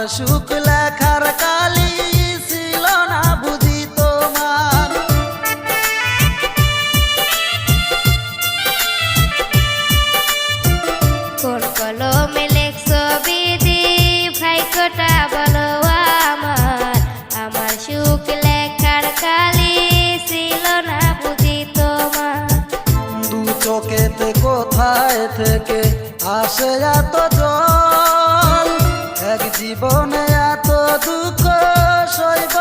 আমার সুখ লেখার কালি ছিল না বুঝি তোমার। কোন কলমে লেখছো বিধি ভাগ্যটা বলো আমার, আমার সুখ লেখার কালি ছিল না বুঝি তোমার। দু চোখেতে কোথায় থেকে আসে এত জল, এক জীবনে এত দুঃখ সইব